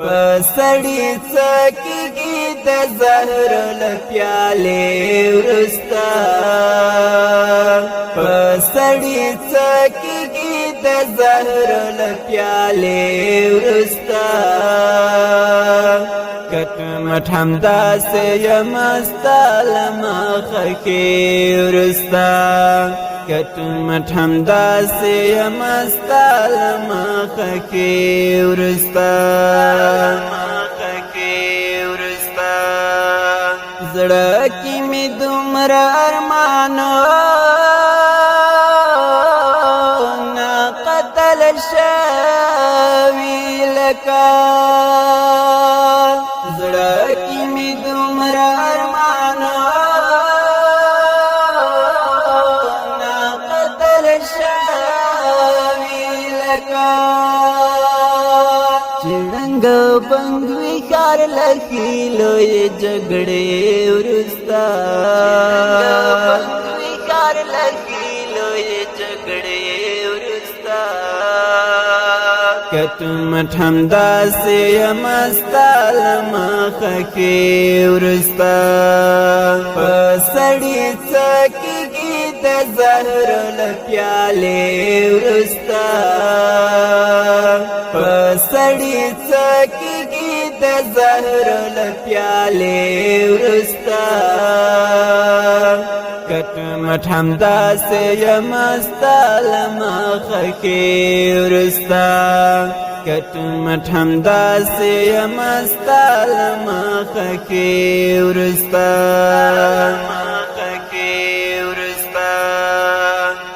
پسړی څکیږي د زهر له پیالې ورستا پسړی څکیږي د زهر له پیالې ورستا کټ مټ همدا سه یمستا لمخه کې ورستا کټ مټ همدا سه یمستا لمخه کې ورستا زړه کې مې دومره ارمانو نا قتل شوي لکه زړه کې مې دومره ارمانو نا قتل شوي لکه چړنګ بنګوي خار لخیلو یې جګړې ورستا بنګوي خار لخیلو یې جګړې ورستا کټ مټ همدا سه یمستا لمخه کې ورستا پسړی څکیږي د زهر له پیالې ورستا پسړی څکیږي د زهر له پیالې ورستا کټ مټ همدا سه یمستا لمخه کې ورستا کټ مټ همدا سه یمستا لمخه کې ورستا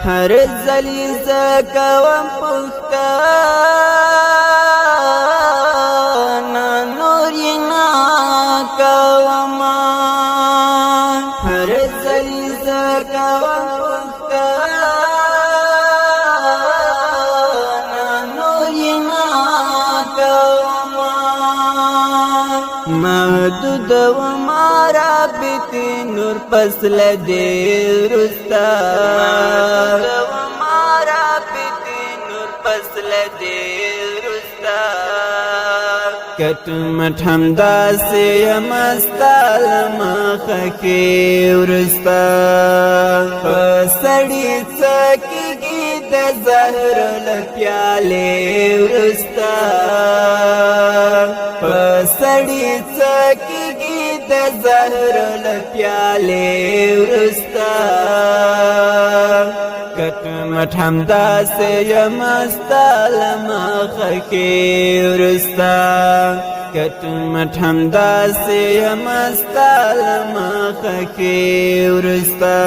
هر ځلې زه کوم پوښتنه نور یې نه کوم هر ځلې زه کوم پوښتنه نور یې نه کوم محدود وما رابطې نور فصل دې ورستا کټ مټ همدا سه یمستا لمخه کې ورستا پسړی څکیږي د زهر له پیالې ورستا پسړی څکیږي د زهر له پیالې ورستا کټ مټ همدا سه یمستا لمخه کې ورستا کټ مټ همدا سه یمستا لمخه کې ورستا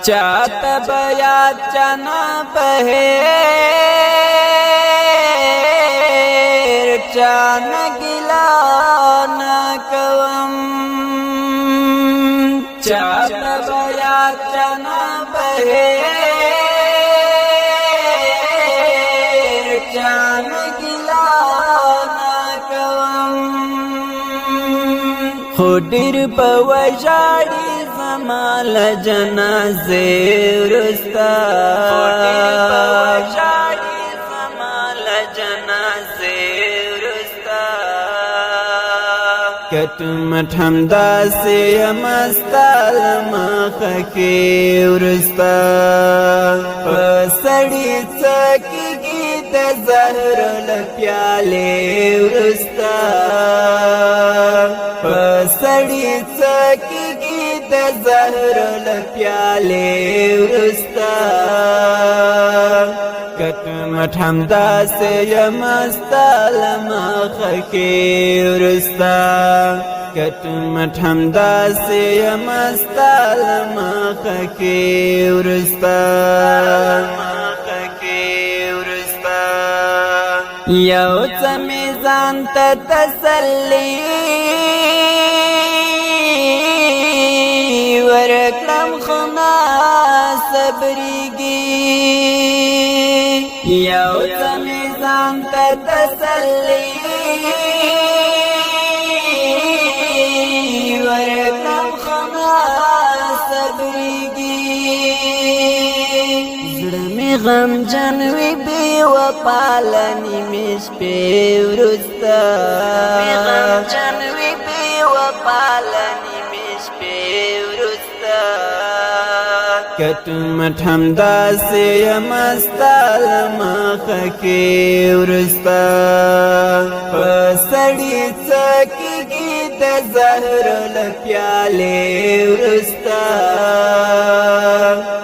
چاته بیا چنا بهر چانا ګلا نه کوم چاته بیا چنا بهر چانا ګلا نه کوم خو ډېر په وژاړي زمال جنازه ورستا وژاړي زمال جنازه ورستا کټ مټ همدا سه یمستا لمخه کې ورستا پسړی څکیږي د زهر له پیالې ورستا پسړی څکیږي د زهر له پیالې ورستا کټ مټ همدا سه یمستا لمخه کې ورستا کټ مټ همدا سه یمستا لمخه کې ورستا یو څه مې ځان ته تسلي ورکړم خو نه صبرېږي یو څه مې ځان ته تسلي ورکړم خو نه صبرېږي غم جنوی بی وپالنی مش پیورستا غم جنوی بی وپالنی مش پیورستا کتم ٹھمدا سے یمستال مخا کی ورستا پسڑی چکی گی د زهر لپیالے ورستا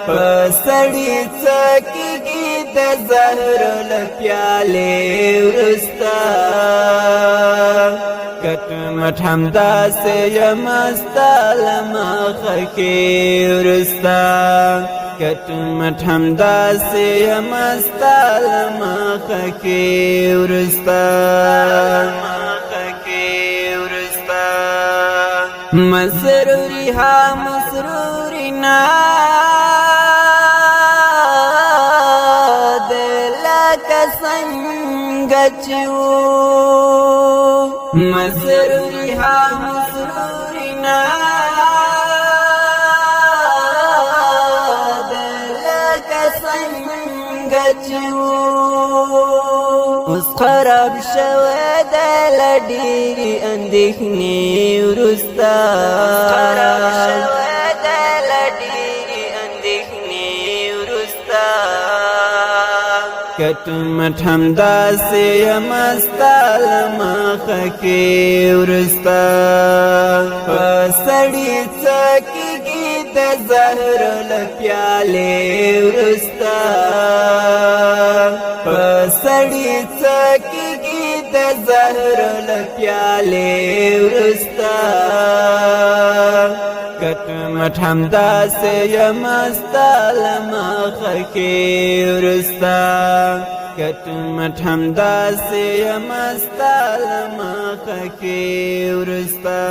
پسڑی چکی گی د زهر لپیالے ورستا کتم ٹھمدا سے یمستال مخا کی ورستا کتم ٹھمدا سے یمستال مخا کی ورستا مسروری ها مسروری نا دلکا سنگچیو مسروری ها مسروری نا دلکا سنگچیو اس خراب شوه دل ډیری اندېښنې ورستا خراب شوه دل ډیری اندېښنې ورستا کتم ټھمدا سے یمستال مخا کې ورستا پسړی څکیږي د زهر لپیالې ورستا پسړی څکیږي د زهر لپیالې ورستا کتم ټھمدا سے یمستال مخا کې ورستا کتم ټھمدا سے یمستال مخا کې ورستا